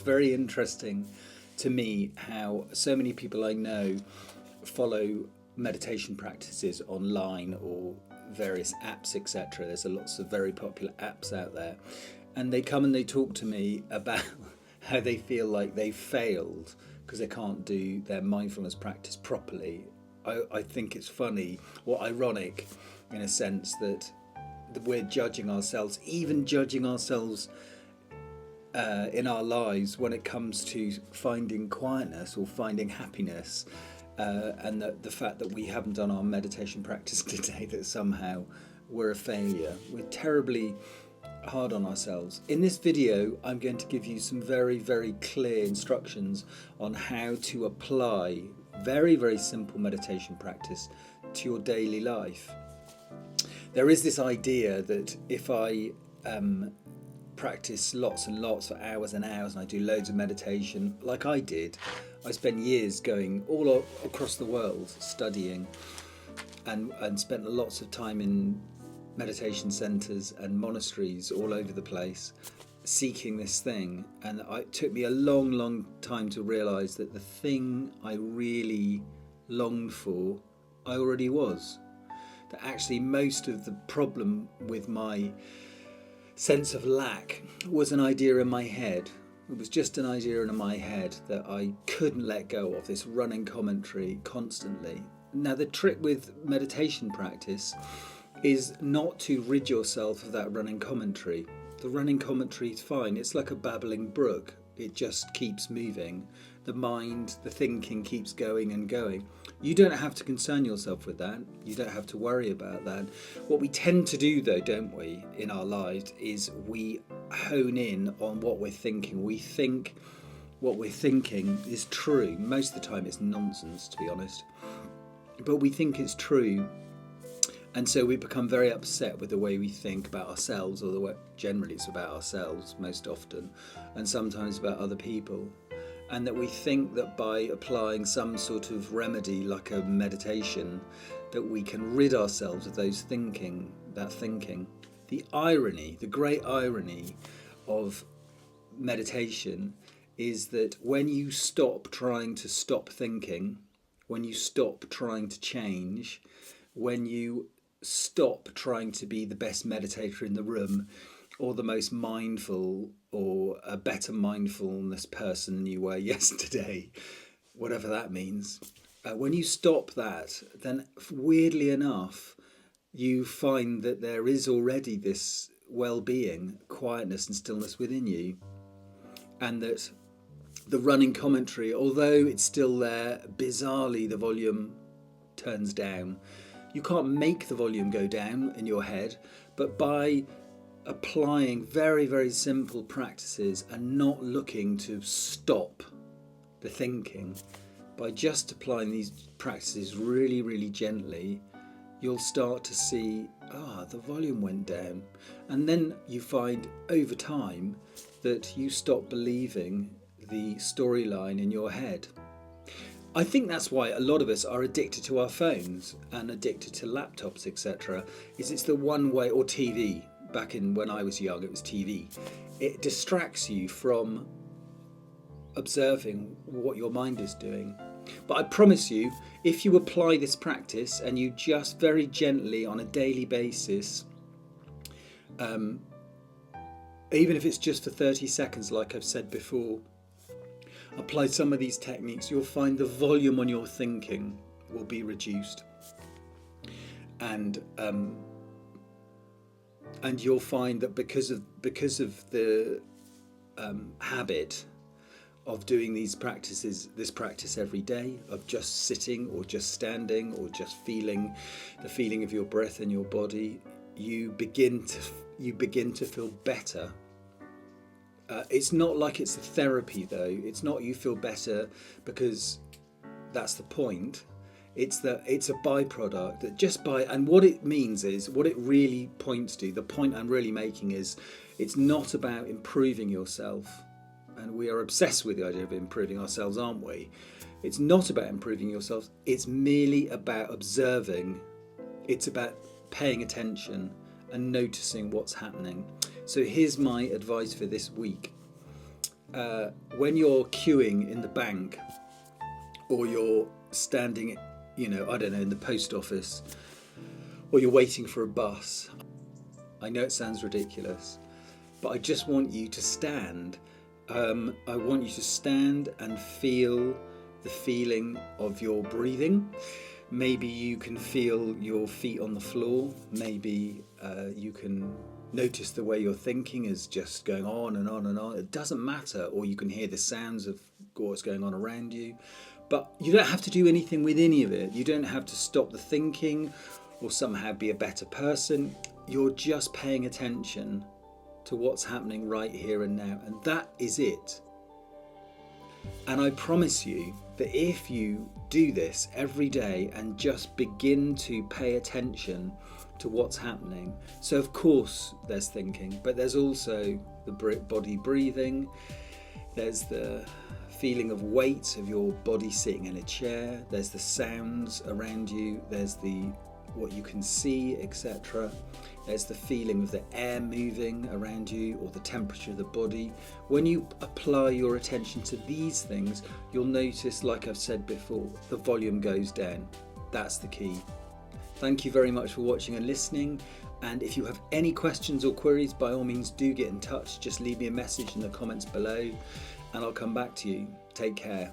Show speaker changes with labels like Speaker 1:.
Speaker 1: Very interesting to me how so many people I know follow meditation practices online or various apps, etc. There's lots of very popular apps out there, and they come and they talk to me about how they feel like they failed because they can't do their mindfulness practice properly. I think it's funny or ironic in a sense that we're judging ourselves, even judging ourselves in our lives when it comes to finding quietness or finding happiness, and the fact that we haven't done our meditation practice today, that somehow we're a failure. We're terribly hard on ourselves. In this video, I'm going to give you some very, very clear instructions on how to apply very, very simple meditation practice to your daily life. There is this idea that if I practice lots and lots for hours and hours, and I do loads of meditation like I did. I spent years going all across the world studying and spent lots of time in meditation centres and monasteries all over the place seeking this thing, and it took me a long time to realise that the thing I really longed for I already was. That actually most of the problem with my sense of lack was an idea in my head. It was just an idea in my head that I couldn't let go of, this running commentary constantly. Now, the trick with meditation practice is not to rid yourself of that running commentary. The running commentary is fine. It's like a babbling brook. It just keeps moving. The mind, the thinking keeps going and going. You don't have to concern yourself with that. You don't have to worry about that. What we tend to do though, don't we, in our lives, is we hone in on what we're thinking. We think what we're thinking is true. Most of the time it's nonsense, to be honest. But we think it's true. And so we become very upset with the way we think about ourselves, or the way generally it's about ourselves most often, and sometimes about other people. And that we think that by applying some sort of remedy like a meditation, that we can rid ourselves of that thinking. The irony, the great irony of meditation is that when you stop trying to stop thinking, when you stop trying to change, when you stop trying to be the best meditator in the room, or the most mindful, or a better mindfulness person than you were yesterday, whatever that means. When you stop that, then weirdly enough, you find that there is already this well-being, quietness and stillness within you. And that the running commentary, although it's still there, bizarrely the volume turns down. You can't make the volume go down in your head, but by applying very, very simple practices and not looking to stop the thinking, by just applying these practices really, really gently, you'll start to see, the volume went down. And then you find over time that you stop believing the storyline in your head. I think that's why a lot of us are addicted to our phones and addicted to laptops, etc. It's the one way, or TV. Back in when I was young, it was TV. It distracts you from observing what your mind is doing. But I promise you, if you apply this practice and you just very gently on a daily basis, even if it's just for 30 seconds, like I've said before, apply some of these techniques, you'll find the volume on your thinking will be reduced. And you'll find that because of the habit of doing this practice every day, of just sitting or just standing or just feeling the feeling of your breath in your body, you begin to feel better. It's not like it's a therapy though. It's not you feel better because that's the point. It's a byproduct that and what it means is, what it really points to, the point I'm really making is, it's not about improving yourself. And we are obsessed with the idea of improving ourselves, aren't we? It's not about improving yourself. It's merely about observing. It's about paying attention and noticing what's happening. So here's my advice for this week. when you're queuing in the bank, or you're standing, I don't know, in the post office, or you're waiting for a bus. I know it sounds ridiculous, but I just want you to stand. I want you to stand and feel the feeling of your breathing. Maybe you can feel your feet on the floor. Maybe you can notice the way your thinking is just going on and on and on. It doesn't matter. Or you can hear the sounds of what's going on around you. But you don't have to do anything with any of it. You don't have to stop the thinking or somehow be a better person. You're just paying attention to what's happening right here and now. And that is it. And I promise you that if you do this every day and just begin to pay attention to what's happening. So of course there's thinking, but there's also the body breathing. There's the feeling of weight of your body sitting in a chair. There's the sounds around you. There's what you can see, etc. There's the feeling of the air moving around you, or the temperature of the body. When you apply your attention to these things, you'll notice, like I've said before, the volume goes down. That's the key. Thank you very much for watching and listening. And if you have any questions or queries, by all means do get in touch. Just leave me a message in the comments below and I'll come back to you. Take care.